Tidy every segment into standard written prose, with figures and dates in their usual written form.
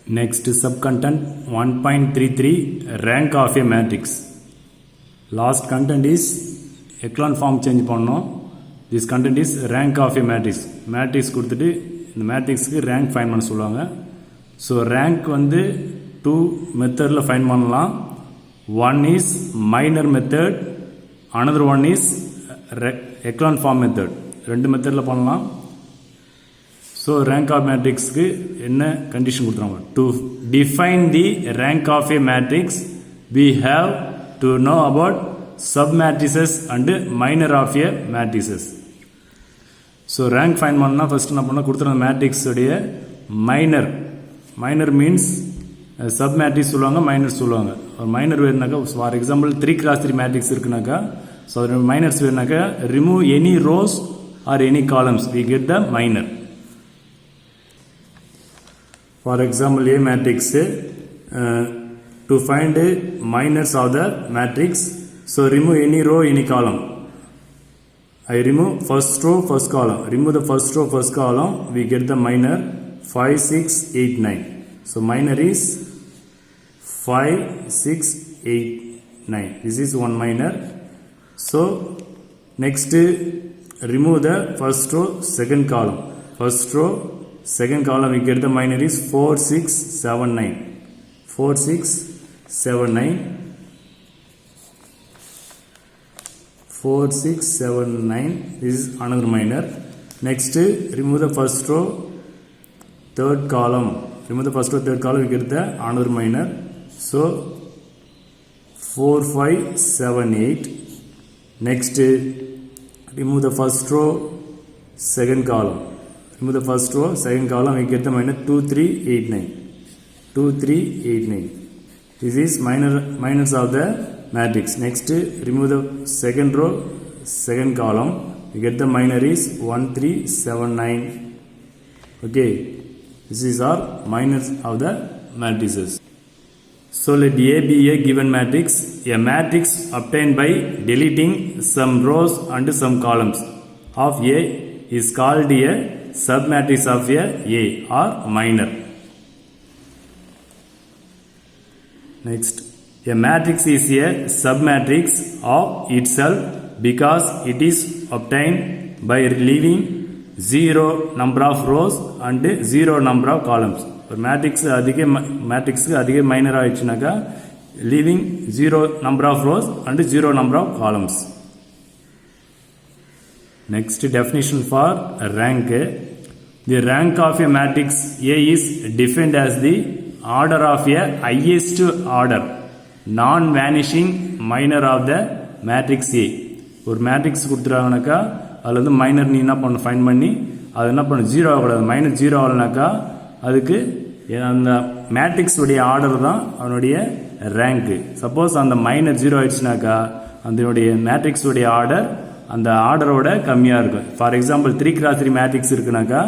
Next subcontent 1.33 rank of a matrix. Last content is echelon form change பண்ணோம். This content is rank of a matrix. Matrix கொடுத்துட்டு இந்த matrixக்கு rank find பண்ண சொல்லுவாங்க. So rank வந்து two methodல find பண்ணலாம். One is minor method, another one is echelon form method. ரெண்டு மெத்தட்ல பண்ணலாம். So rank of matrix க்கு என்ன condition கொடுத்துறாங்க? To define the rank of a matrix, we have to know about submatrices and minor of a matrices. So rank find பண்ணா first என்ன பண்ணா கொடுத்துற matrix உடைய minor means submatrix சொல்லுவாங்க, minor சொல்லுவாங்க. ஒரு minor வேணும்னாக்கா for example 3x3 matrix இருக்குனாக்கா so minors வேணும்னாக்கா remove any rows or any columns, we get the minor. For example, a matrix, to find minors of the matrix, so remove any row, any column. I remove first row, first column. Remove the first row, first column, we get the minor 5, 6, 8, 9. So minor is 5, 6, 8, 9. This is one minor. So next, remove the first row, second column. First row, second column we get the minor is 4, 6, 7, 9. 4, 6, 7, 9. 4, 6, 7, 9. This is another minor. Next, remove the first row, third column. Remove the first row, third column, we get the another minor. So, 4, 5, 7, 8. Next, remove the first row, second column. Remove the first row, second column, we get the minor 2, 3, 8, 9. 2, 3, 8, 9. This is minors of the matrix. Next, remove the second row, second column, we get the minor is 1, 3, 7, 9. Okay, this is our minors of the matrices. So let A be a given matrix. A matrix obtained by deleting some rows and some columns of A is called a submatrix of A or minor. Next, a matrix is a submatrix of itself because it is obtained by leaving zero number of rows and zero number of columns. ஒரு மேட்ரிக்ஸுக்கு அதிக minor ஆயிடுச்சுனாக்கா leaving zero number of rows and zero number of columns. Next definition for rank. The rank of a matrix A is defined as the order of a highest order non-vanishing minor of the matrix A. ஒரு matrix கொடுத்துட்டாங்கனாக்கா அதில் வந்து minor நீ என்ன பண்ண find பண்ணி அது என்ன பண்ண ஜீரோ ஆகக்கூடாது. மைனர் ஜீரோ ஆகலைனாக்கா அதுக்கு அந்த மேட்ரிக்ஸ் உடைய ஆர்டர் தான் அவனுடைய ரேங்க்கு. சப்போஸ் அந்த மைனர் ஜீரோ ஆயிடுச்சுனாக்கா அதனுடைய மேட்ரிக்ஸ் உடைய ஆர்டர் அந்த ஆர்டரோட கம்மியாக இருக்கும். ஃபார் எக்ஸாம்பிள் 3x3 மேட்ரிக்ஸ் இருக்குனாக்கா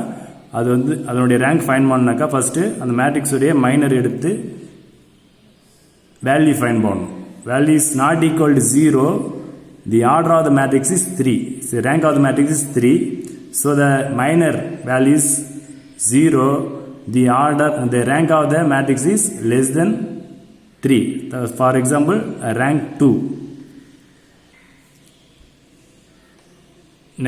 அது வந்து அதனுடைய ரேங்க் ஃபைண்ட் பண்ணாக்கா ஃபர்ஸ்ட் அந்த மேட்ரிக்ஸ் உடைய மைனர் எடுத்து வேல்யூ ஃபைண்ட் பண்ணணும். Value is not equal to 0. The order of the matrix is 3. So rank of the matrix is 3. So the minor value is 0. The order the rank of the matrix is less than 3. For example rank 2.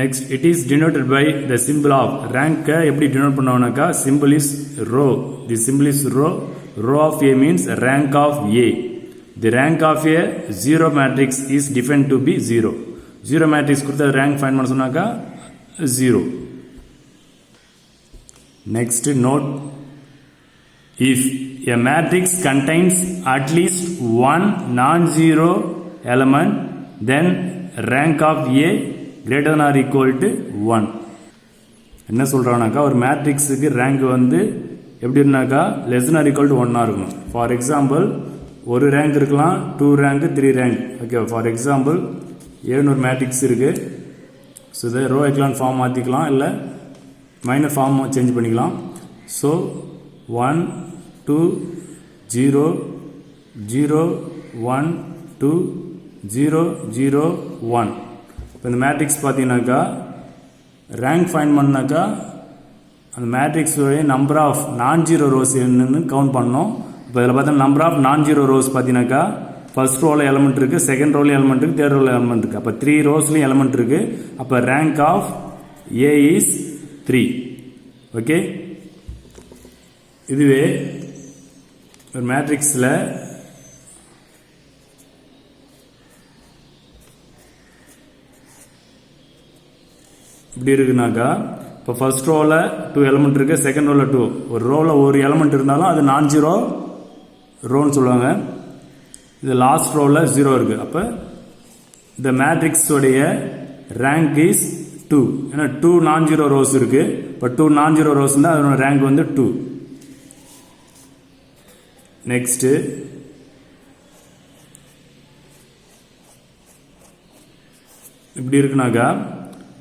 Next, it is denoted by the symbol of rank. எப்படி denote பண்ணுவாங்கனாக்கா symbol is row. The symbol is row. Row of A means rank of A. The rank of a zero matrix is defined to be 0. Zero matrix கொடுத்த rank find பண்ண சொன்னாக்கா 0. Next, note, if a matrix contains at least one non-zero element, then rank of A greater than or equal to 1. என்ன சொல்றாங்கனாக்கா ஒரு மேட்ரிக்ஸுக்கு rank வந்து எப்படி இருந்தாக்கா less than or equal to 1 இருக்கணும். ஃபார் எக்ஸாம்பிள் ஒரு ரேங்க் இருக்கலாம், 2 rank, 3 rank. Okay, for example ஏன்னு ஒரு மேட்ரிக்ஸ் இருக்கு. ஸோ இதை ரோ எக்லான் ஃபார்ம் மாற்றிக்கலாம், இல்லை மைனர் ஃபார்ம் சேஞ்ச் பண்ணிக்கலாம். ஸோ 1, 2, 0, 0, 1, 2, 0, 0, 1. இப்போ இந்த மேட்ரிக்ஸ் பார்த்தீங்கன்னாக்கா ரேங்க் ஃபைண்ட் பண்ணாக்கா அந்த மேட்ரிக்ஸோடைய number of non zero rows என்னன்னு கவுண்ட் பண்ணோம். இப்போ இதில் பார்த்தா number of non zero rows பார்த்தீங்கன்னாக்கா ஃபர்ஸ்ட் ரோவில் எலமெண்ட் இருக்குது, செகண்ட் ரோவில் எலமெண்ட் இருக்குது, தேர்ட் ரோவில் எலமெண்ட் இருக்குது. அப்போ 3 ரோஸ்லையும் எலமெண்ட் இருக்குது. அப்போ rank of A is 3. Okay, இதுவே ஒரு மேட்ரிக்ஸில் இப்படி இருக்குனாக்கா இப்போ ஃபர்ஸ்ட் ரோவில் 2 எலமெண்ட் இருக்குது, செகண்ட் ரோவில் 2, ஒரு ரோவில் ஒரு எலமெண்ட் இருந்தாலும் அது நான் ஜீரோ ரோன்னு சொல்லுவாங்க. இது லாஸ்ட் ரோவில் 0 இருக்குது. அப்போ இந்த மேட்ரிக்ஸோடைய ரேங்க் இஸ் 2. ஏன்னா 2 நான் ஜீரோ ரோஸ் இருக்குது. இப்போ 2 நான் ஜீரோ ரோஸ் இருந்தால் அதோட ரேங்க் வந்து 2. நெக்ஸ்ட்டு இப்படி இருக்குனாக்கா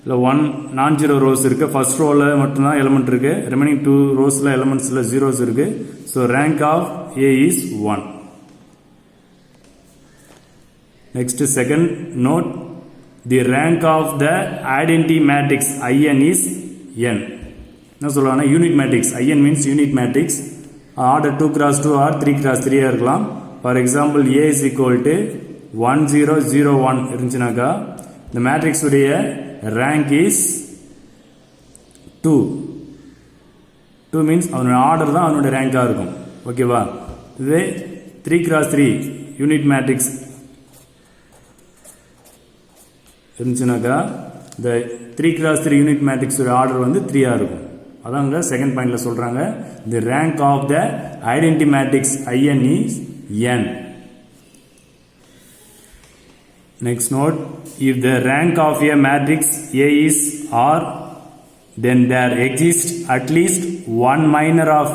இல்லை 1 நான் ஜீரோ ரோஸ் இருக்குது, ஃபர்ஸ்ட் ரோவில் மட்டும்தான் எலமெண்ட் இருக்குது, ரிமைனிங் 2 ரோஸில் எலமெண்ட்ஸில் ஜீரோஸ் இருக்குது. So rank of A is 1. Next, second note, the rank of the identity matrix IN is n. என்ன சொல்லுவாங்கன்னா unit matrix. IN means unit matrix. Order 2x2 or 3x3 இருக்கலாம். For example A is equal to 1 0 0 1 இருந்துச்சுனாக்கா இந்த matrix உடைய rank is 2. 2 means அவனுடைய order தான் அவனுடைய ரேங்காக இருக்கும். ஓகேவா? இதுவே 3x3 யூனிட் மேட்ரிக்ஸ் இருந்துச்சுனாக்கா இந்த 3x3 யூனிட் மேட்ரிக்ஸோட ஆர்டர் வந்து 3 இருக்கும். அதாங்க செகண்ட் பாயிண்ட்ல சொல்றாங்க, the rank of the identity matrix IN is n. Next note, if the rank of a matrix A is R, then there exists at least one minor of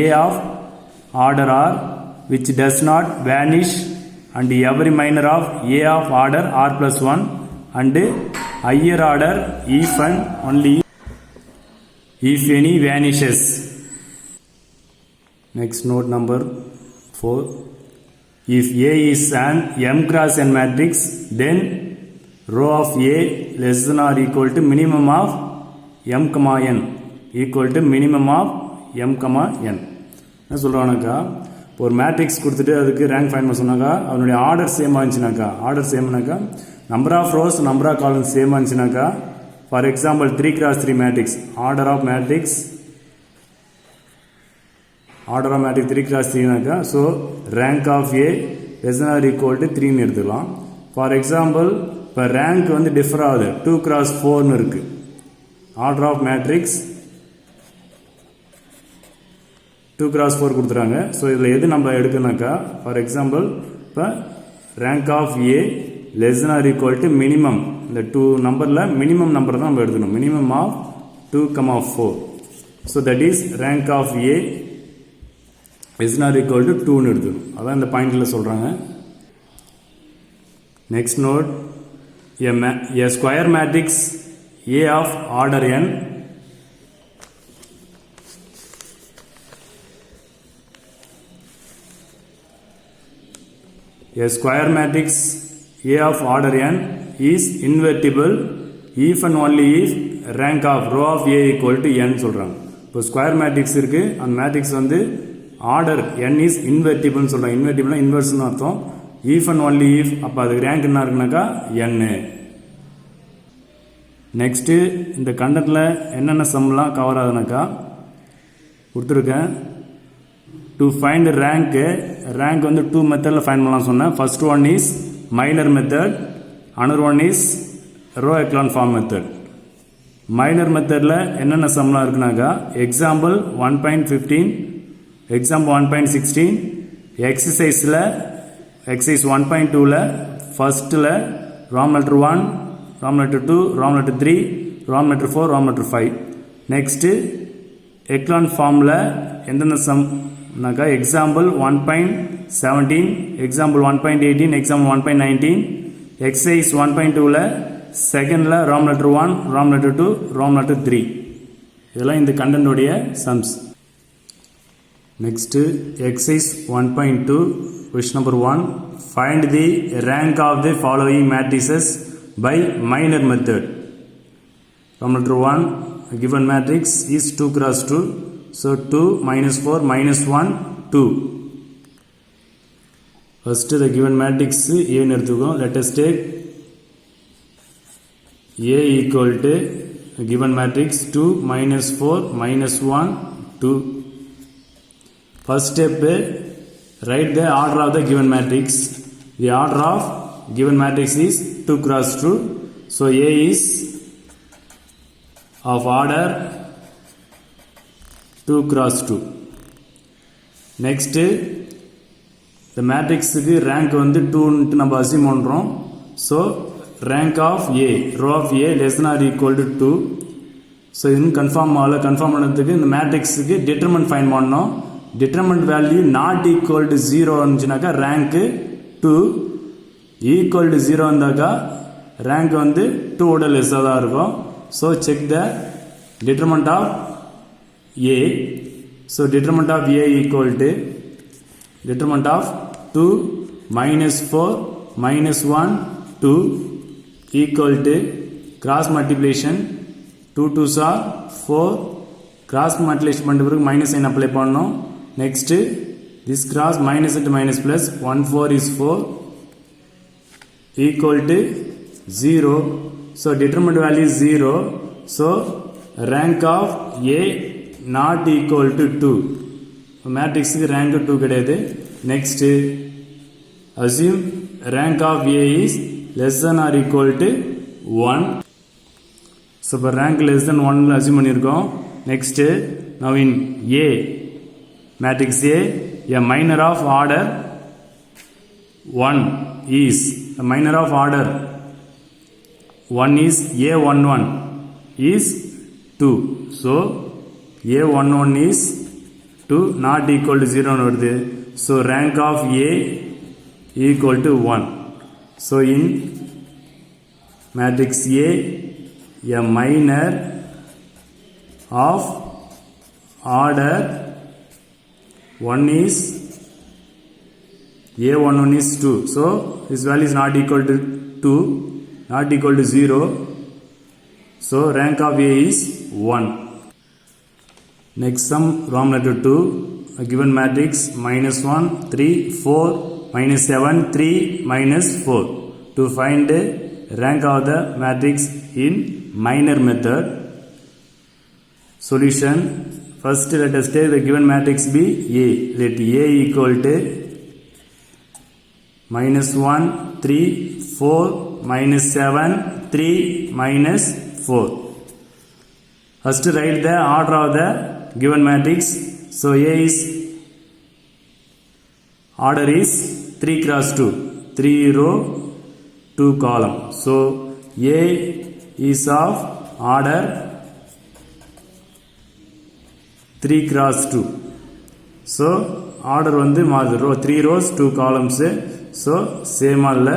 A of order R which does not vanish, and every minor of A of order R plus 1 and higher order if and only if any vanishes. Next note number 4. If A is an m cross n matrix, then row of A less than or equal to minimum of m comma n equal to minimum of m comma n. என்ன சொல்றானாக்கா ஒரு matrix கொடுத்துட்டு அதுக்கு rank find பண்ண சொன்னாக்கா அதனுடைய order சேமாக இருந்துச்சுனாக்கா number of rows number of columns சேமாக இருந்துச்சுனாக்கா for example 3x3 matrix order of matrix 3x3னாக்கா so rank of A less than or equal to 3ன்னு எடுத்துக்கலாம். ஃபார் எக்ஸாம்பிள் இப்போ ரேங்க் வந்து டிஃபர் ஆகுது 2x4ன்னு இருக்கு. ஆர்டர் ஆஃப் மேட்ரிக்ஸ் 2x4 கொடுத்துறாங்க. ஸோ இதில் எது நம்ம எடுக்கணும்னாக்கா ஃபார் எக்ஸாம்பிள் இப்போ rank of A less than or equal to minimum, இந்த 2 நம்பரில் மினிமம் நம்பர் தான் நம்ம எடுக்கணும், minimum of 2,4. So that is rank of A less than or equal to 2ன்னு எடுக்கணும். அதான் இந்த பாயிண்டில் சொல்கிறாங்க. Next note, a square matrix A of order n a square matrix A of order n is invertible if and only if rank of row of A equal to n சொல்றாங்க. இப்போ square matrix இருக்கு, அந்த matrix வந்து order n is இன்வெர்டிபிள்னு சொல்றாங்க. இன்வெர்டிபிள்னா இன்வெர்ஸ்னு அர்த்தம். if and only if அப்போ அதுக்கு rank என்ன இருக்குனாக்கா n. நெக்ஸ்ட்டு இந்த கண்டென்ட்டில் என்னென்ன சம்லாம் கவர் ஆகுதுனாக்கா கொடுத்துருக்கேன். டு ஃபைண்ட் ரேங்க் வந்து 2 மெத்தடில் ஃபைண்ட் பண்ணலாம் சொன்னேன். First one is minor method, another one is row echelon form method. Minor மெத்தடில் என்னென்ன சம்லாம் இருக்குனாக்கா எக்ஸாம்பிள் 1.15, எக்ஸாம்பிள் 1.16, எக்ஸசைஸில் எக்ஸசைஸ் 1.2ல் ஃபர்ஸ்ட்டில் Roman letter 1, Roman letter 2, Roman letter 3, Roman letter 4, Roman letter 5. Next echelon ஃபார்மில் எந்தெந்த சம்னாக்கா எக்ஸாம்பிள் 1.17, எக்ஸாம்பிள் 1.18, எக்ஸாம்பிள் 1.19, எக்ஸசைஸ் 1.2ல் செகண்டில் Roman letter 1, Roman letter 2, Roman letter 3. இதெல்லாம் இந்த கண்டென்ட்டோடைய sums. Next exercise 1.2 question number 1, find the rank of the following matrices by minor method. Rom letter 1 given matrix is 2 cross 2. So 2 minus 4 minus 1 2. First the given matrix A ன்னு எடுத்துக்கோம். Let us take A equal to given matrix 2 minus 4 minus 1 2. First step, write the order of the given matrix. The order of given matrix is 2 cross 2. So A is of order 2 cross 2. Next, the matrix rank வந்து 2 ன்னு நம்ம assume பண்றோம். So rank of A, row of A less than or equal to 2. So in confirm பண்ணதுக்கு இந்த மேட்ரிக்ஸுக்கு determinant find பண்ணோம். determinant value not equal to 0 இருந்துச்சுனாக்கா rank 2, equal to 0 இருந்தாக்கா rank வந்து 2 ஓட லெஸ்ஸா தான் இருக்கும். So check the determinant of A. So determinant of A equal to determinant of 2 minus 4 minus 1 2 equal to cross multiplication 2 2s are 4. cross multiplication பண்ண பிறகு minus sign apply பண்ணோம். Next this cross minus into minus plus 1 4 is 4 equal to 0. So determinant value is 0. So rank of A not equal to 2. Matrix rank 2 கிடையாது. Next assume rank of A is less than or equal to 1. So for rank less than 1 assume பண்ணிருக்கோம். Next now in A matrix A minor of order 1 is a minor of order 1 is A11 is 2. So A11 is 2 not equal to 0 வருது. So rank of A equal to 1. So in matrix A minor of order 1 is A11 is 2. So this value is not equal to 2, not equal to 0. So rank of A is 1. Next sum, Roman letter 2, a given matrix minus 1 3 4 minus 7 3 minus 4. To find rank of the matrix in minor method. Solution, first let us take the given matrix be A. Let A equal to minus 1 3 4 minus 7 3 minus 4. First write the order of the given matrix. So A is order is 3 cross 2, 3 row 2 column. So A is of order 3 cross 2. So order வந்து மாறுது. row 3 rows 2 columns. So same அல்ல.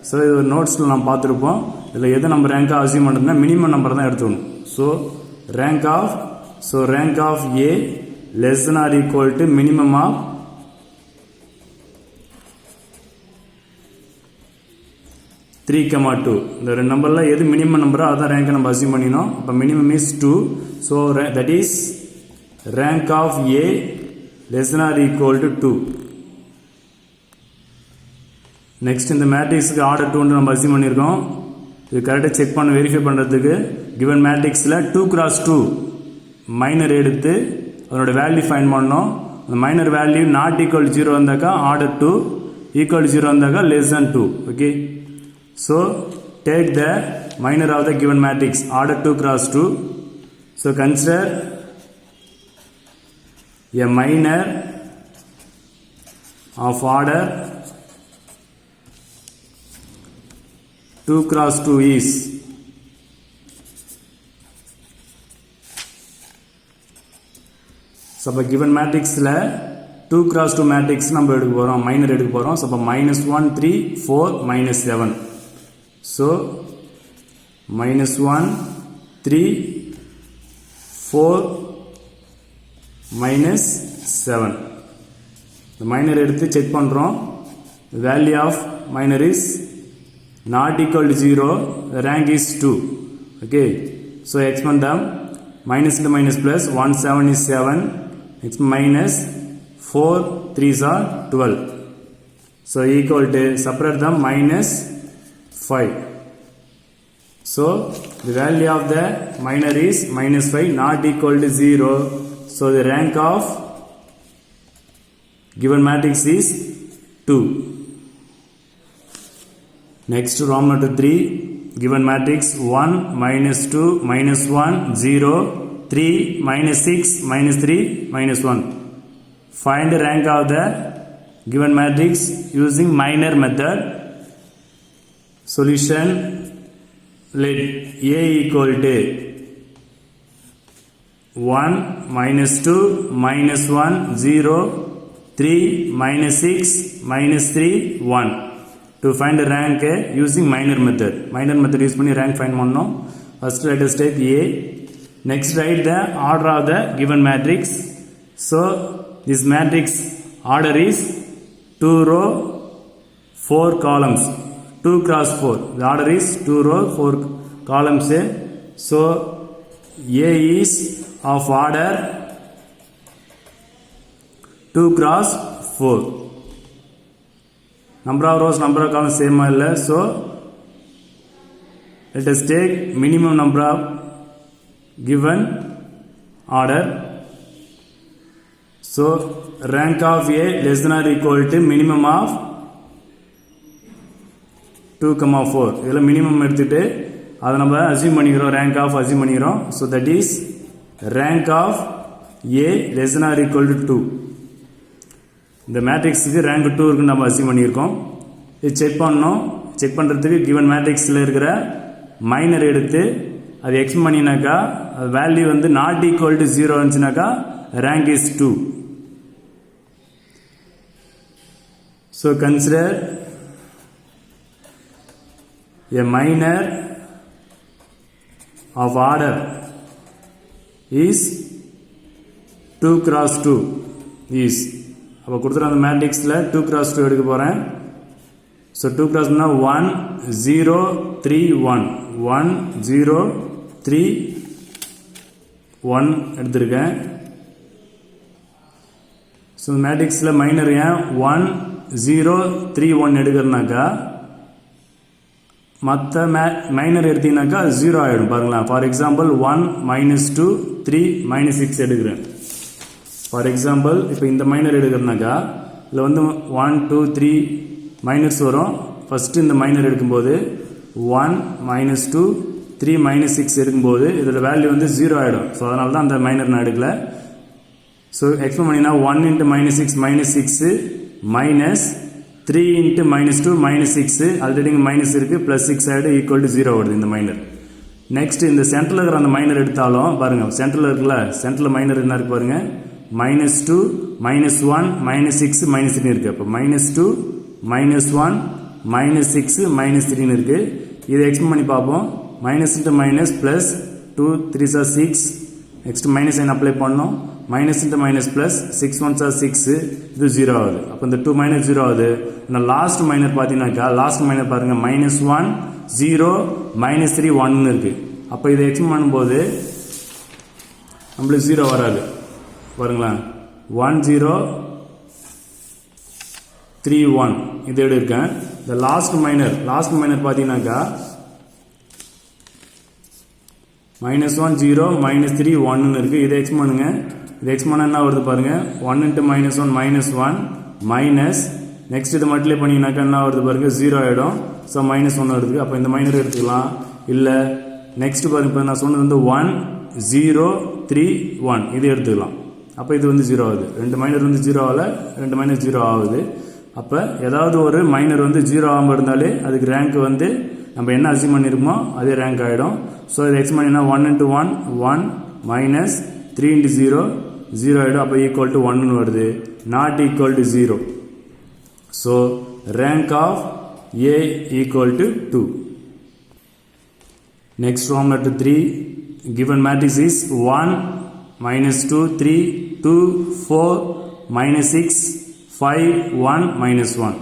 So இது நோட்ஸ்ல நாம் பார்த்திருப்போம். இதுல எதை நம்ம ரேங்கா assume பண்றதுன்னா மினிமம் நம்பர் தான் எடுத்துக்கணும். So rank of A less than or equal to minimum of 3, 2. இந்த ரெண்டு நம்பர்ல எது மினிமம் நம்பரோ அதான் ரேங்கை நம்ம அஸ்யூம் பண்ணினோம். அப்ப minimum is 2. So that is rank of A less than or equal to 2. Next இந்த மேட்ரிக்ஸ்க்கு ஆர்டர் 2 நம்ம அஸ்யூம் பண்ணியிருக்கோம். இது கரெக்டாக செக் பண்ண வெரிஃபை பண்ணுறதுக்கு கிவன் மேட்ரிக்ஸில் 2 cross 2 மைனர் எடுத்து அதனோட வேல்யூ ஃபைண்ட் பண்ணோம். அந்த மைனர் வேல்யூ நாட் ஈக்குவல் 0 வந்தாக்கா ஆர்டர் 2, ஈக்குவல் 0 வந்தாக்கா less than 2. Okay, so take the minor of the given matrix order 2 cross 2. So consider a minor of order 2 cross 2 is so அப்ப given matrixல 2 cross 2 matrix நம்ம எடுக்க போறோம், minor எடுக்க போறோம். so அப்ப -1 3 4 -7. so -1 3 4 -7. the minor எடுத்து check பண்றோம். the value of minor is not equal to 0, the rank is 2. okay, so expand them minus into minus plus, 1 7 is 7, it's minus 4 3s are 12. So equal to, separate them, minus 5. So the value of the minor is minus 5, not equal to 0. So the rank of given matrix is 2. Next, Roman number 3, given matrix 1, minus 2, minus 1, 0, 3, minus 6, minus 3, minus 1. Find the rank of the given matrix using minor method. Solution, let A equal to 1, minus 2, minus 1, 0, 3, minus 6, minus 3, 1. To find the rank using minor method. Minor method use பண்ணி rank find பண்ணோம். First let us take A. Next write the order of the given matrix. So this matrix order is 2 row 4 columns. 2 cross 4. The order is 2 row 4 columns. So A is of order 2 cross 4. Number of rows, number of columns same illa. So let us take minimum number of given order. So rank of A less than or equal to minimum of 2, 4. இதல minimum எடுத்துட்டு அத நம்ம assume பண்ணிக்கிறோம், rank of assume பண்ணிக்கிறோம். So that is rank of A less than or equal to 2. இந்த மேட்ரிக்ஸுக்கு rank 2 இருக்குன்னு நம்ம அசியூம் பண்ணியிருக்கோம். இது செக் பண்ணோம். செக் பண்ணுறதுக்கு கிவன் மேட்ரிக்ஸில் இருக்கிற மைனர் எடுத்து அது எக்ஸ்பிளைன் பண்ணினாக்கா வேல்யூ வந்து நாட் ஈக்குவல் டு 0 இருந்துச்சுனாக்கா rank is 2. So consider a minor of order is 2 cross 2 is. அப்போ கொடுத்துற அந்த மேட்ரிக்ஸில் 2 cross 2 எடுக்க போகிறேன். ஸோ 2 cross 2னா 1 0 3 1 1 0 3 1 எடுத்திருக்கேன். ஸோ மேட்ரிக்ஸில் மைனர் ஏன் 1 0 3 1 எடுக்கிறனாக்கா மற்ற மைனர் எடுத்தீங்கன்னாக்கா 0 ஆகிடும். பாருங்களேன், ஃபார் எக்ஸாம்பிள் 1 minus 2 3 minus 6 எடுக்கிறேன். ஃபார் எக்ஸாம்பிள் இப்போ இந்த மைனர் எடுக்கிறனாக்கா இதில் வந்து 1 2 3 மைனஸ் வரும். ஃபஸ்ட்டு இந்த மைனர் எடுக்கும்போது 1 minus 2 3 minus 6 எடுக்கும்போது இதோட வேல்யூ வந்து 0 ஆகிடும். ஸோ அதனால தான் அந்த மைனர் நான் எடுக்கல. ஸோ எக்ஸ்பிளைன் பண்ணினா 1 into minus 6 minus 6 minus 3 into minus 2 minus 6 already இங்கே மைனஸ் இருக்குது ப்ளஸ் 6 ஆகிடும் ஈக்குவல் டு 0 வருது இந்த மைனர். நெக்ஸ்ட் இந்த சென்டரில் இருக்கிற அந்த மைனர் எடுத்தாலும் பாருங்கள், சென்டரில் இருக்குல்ல, சென்டரில் மைனர் என்ன இருக்கு பாருங்கள், minus 2 minus 1 minus 6 minus 3 இருக்கு. அப்போ minus 2 minus 1 minus 6 minus 3 இருக்கு. இதை எக்ஸ்பிளைன் பண்ணி பார்ப்போம். Minus into minus plus 2 3s are 6. Next minus sign apply பண்ணோம். Minus into minus plus 6 1s are 6. இது 0 ஆகுது. அப்போ இந்த 2 மைனஸ் 0 ஆகுது. இந்த லாஸ்ட் மைனர் பார்த்தீங்கன்னாக்கா லாஸ்ட் மைனர் பாருங்கள், minus 1 0 minus 3 1 இருக்கு. அப்போ இதை எக்ஸ்பிளைன் பண்ணும்போது நம்மளுக்கு 0 வராது. பாருங்களேன், 1 0 3 1 இது எடுக்கேன். இந்த லாஸ்ட் மைனர் பார்த்தீங்கன்னாக்கா minus 1 0 minus 3 1 இருக்கு. இதை எக்ஸ் பண்ணுங்க. இது எக்ஸ் பண்ண என்ன வருது பாருங்க, 1 into minus 1 minus 1 minus next இது மல்டிப்ளை பண்ணிங்கனாக்கா என்ன வருது பாருங்க, 0 ஆகிடும். ஸோ minus 1 வருது. அப்போ இந்த மைனர் எடுத்துக்கலாம். இல்லை நெக்ஸ்ட் பாருங்க, இப்போ நான் சொன்னது வந்து 1 0 3 1 இது எடுத்துக்கலாம். அப்போ இது வந்து 0 ஆகுது. ரெண்டு மைனர் வந்து 0 ஆகல, ரெண்டு மைனர் 0 ஆகுது. அப்போ ஏதாவது ஒரு மைனர் வந்து 0 ஆகாமல் இருந்தாலே அதுக்கு ரேங்க் வந்து நம்ம என்ன அசியூம் பண்ணியிருக்கோமோ அதே ரேங்க் ஆகிடும். ஸோ இது எக்ஸ் பண்ணினா 1 into 1 1 minus 3 into 0 0 ஆகிடும். அப்போ ஈக்குவல் டு 1 வருது, not equal to 0. So rank of A equal to 2. Next from letter 3, given matrix is 1 minus 2 3 2 4 minus 6 5 1 minus 1.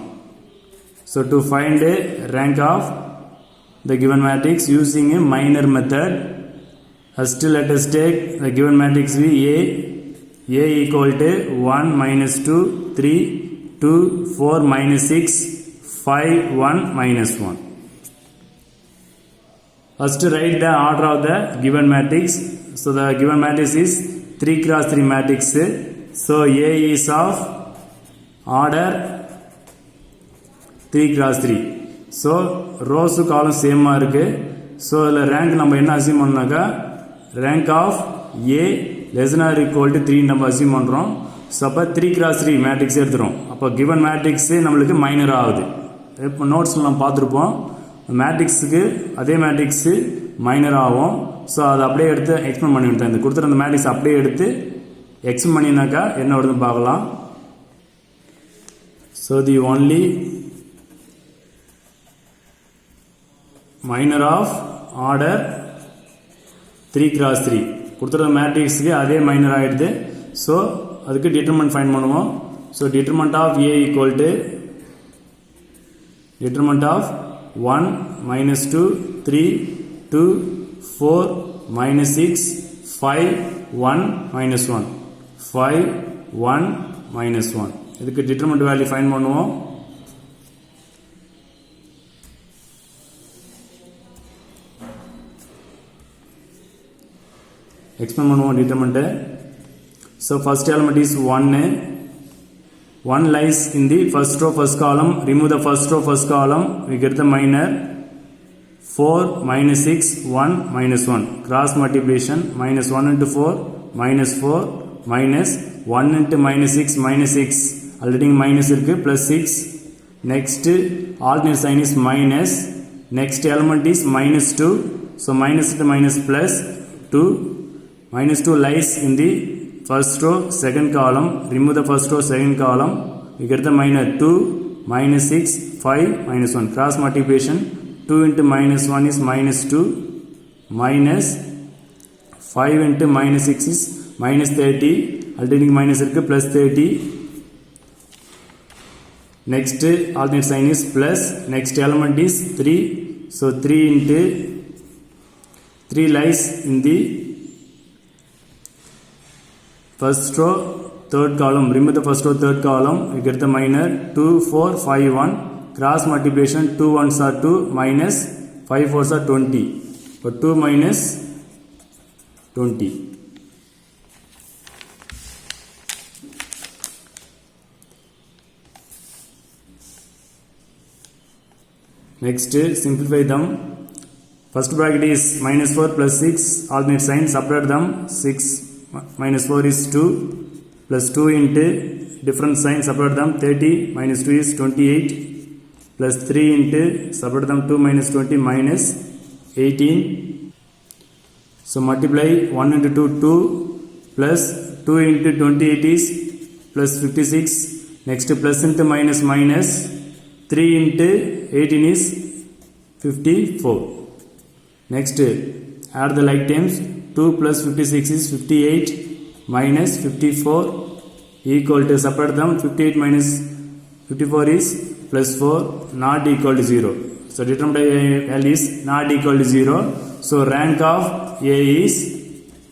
So to find a rank of the given matrix using a minor method, First let us take the given matrix V A equal to 1 minus 2 3 2 4 minus 6 5 1 minus 1. First write the order of the given matrix. So the given matrix is 3 cross 3 matrix. So A is of order 3 cross 3. So rows column same இருக்கு. So the rank நம்ம என்ன assume பண்ணாக்கா rank of A less than or equal to 3 நம்ம assume பண்றோம். So அப்ப 3 cross 3 matrix எடுத்துறோம். அப்ப given matrix நம்மளுக்கு minor ஆகுது. இப்போ நோட்ஸ்ல நம்ம பார்த்திருப்போம். மேட்ரிக்ஸுக்கு அதே மேட்ரிக்ஸ் மைனர் ஆகும். ஸோ அதை அப்படியே எடுத்து எக்ஸ்பிளைன் பண்ணிவிட்டேன். இந்த கொடுத்துற அந்த மேட்ரிக்ஸ் அப்படியே எடுத்து எக்ஸ்பிளைன் பண்ணினாக்கா என்ன வருதுன்னு பார்க்கலாம். So the only minor of order 3 cross 3 கொடுத்துற மேட்ரிக்ஸுக்கு அதே மைனர் ஆகிடுது. ஸோ அதுக்கு டிட்டர்மெண்ட் ஃபைண்ட் பண்ணுவோம். So determinant of A equal to determinant of 1 minus 2 3 2 4 minus 6 5 1 minus 1 5 1 minus 1 இதுக்கு determinant value find பண்ணுவோம். expand பண்ணுவோம் determinant. So first element is 1. 1 lies in the first row first column. Remove the first row first column. We get the minor 4 minus 6 1 minus 1. Cross multiplication minus 1 into 4 minus 4 minus 1 into minus 6 minus 6. Already minus irukku plus 6. Next alternate sign is minus. Next element is minus 2. So minus into minus plus 2. Minus 2 lies in the first row second column. Remove the first row second column. We get the minor 2 minus 6 5 minus 1. Cross multiplication 2 into minus 1 is minus 2 minus 5 into minus 6 is minus 30. Alternating minus irukku plus 30. Next alternate sign is plus. Next element is 3. So 3 into 3 lies in the first row third column. Remove the first row third column. We get the minor 2 4 5 1. Cross multiplication 2 1s are 2 minus 5 4s are 20. But 2 minus 20. Next simplify them. First bracket is minus 4 plus 6. Alternate sign. Subtract them. 6 minus 4 is 2 plus 2 into different sign subtract them 30 minus 2 is 28 plus 3 into subtract them 2 minus 20 minus 18. So multiply 1 into 2 2 plus 2 into 28 is plus 56. Next plus into minus minus 3 into 18 is 54. Next add the like terms. 2 plus 56 is 58 minus 54 equal to subtract them 58 minus 54 is plus 4 not equal to 0. So determinant value is not equal to 0. So rank of A is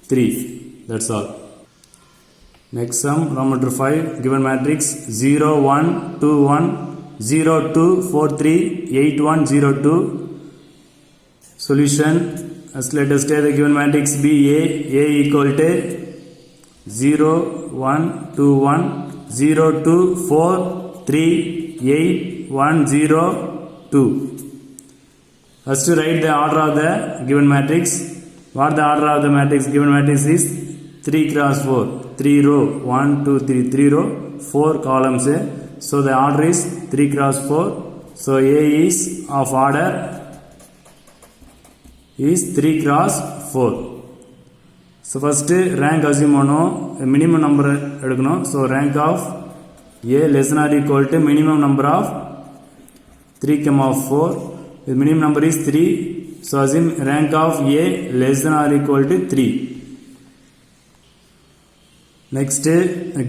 3. That's all. Next sum row number 5 given matrix 0 1 2 1 0 2 4 3 8 1 0 2. Solution. As let us take the given matrix B A equal to 0 1 2 1 0 2 4 3 8 1 0 2. First write the order of the given matrix. What the order of the matrix? Given matrix is 3 cross 4. 3 row 1 2 3 3 row 4 columns. So the order is 3 cross 4. So A is of order is 3 cross 4. So first rank assume பண்ணும் minimum number எடுக்கணும். So rank of A less than or equal to minimum number of 3, 4. The minimum number is 3. So assume rank of A less than or equal to 3. Next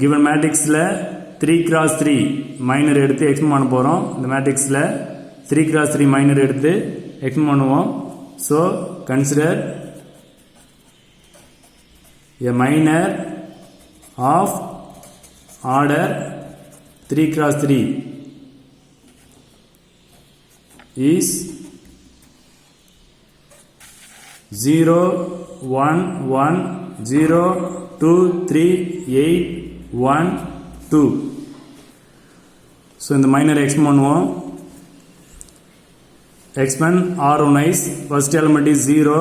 given matrix la 3 cross 3 minor எடுத்து expand பண்ண போறோம். இந்த matrix la 3 cross 3 minor எடுத்து expand பண்ணுவோம். So consider A minor of order 3 cross 3 is 0 1 1 0 2 3 8 1 2. So in the minor expand பண்ணுவோம். Expand R1 is first element is 0.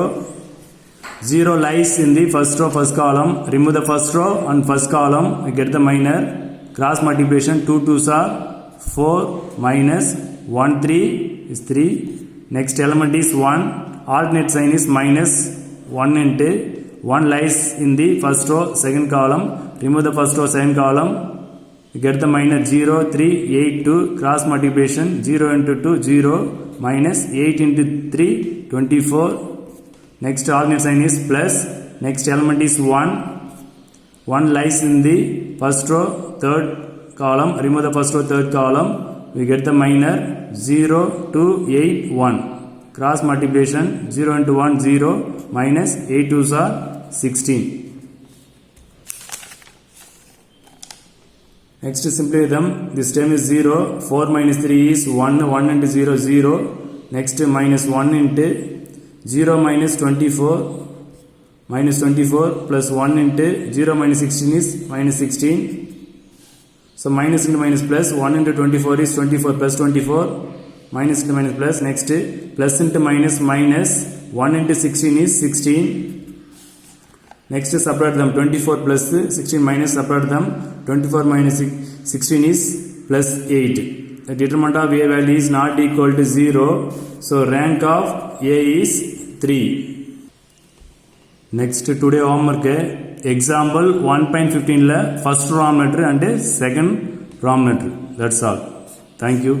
0 lies in the first row, first column. Remove the first row and first column. We get the minor. Cross multiplication 2 2s are 4 minus 1 3 is 3. Next element is 1. Alternate sign is minus 1 into 1 lies in the first row, second column. Remove the first row, second column. You get the minor 0 3 8 2. Cross multiplication 0 into 2 0 minus 8 into 3 24. Next alternate sign is plus. Next element is 1. 1 lies in the first row, third column. Remove the first row, third column. We get the minor 0 2 8 1. Cross multiplication 0 into 1 0 minus 8 2s are 16. Next simplify them. This term is 0. 4 minus 3 is 1. 1 into 0 0. Next minus 1 into 0 minus 24 minus 24 plus 1 into 0 minus 16 is minus 16. So minus into minus plus 1 into 24 is 24 plus 24 minus into minus plus. Next plus into minus minus 1 into 16 is 16. Next separate them. 24 plus 16 minus separate them. 24 minus 16 is plus 8. The determinant of A value is not equal to 0. So rank of A is 3. Next today homework example 1.15 la first row meter and second row meter. That's all. Thank you.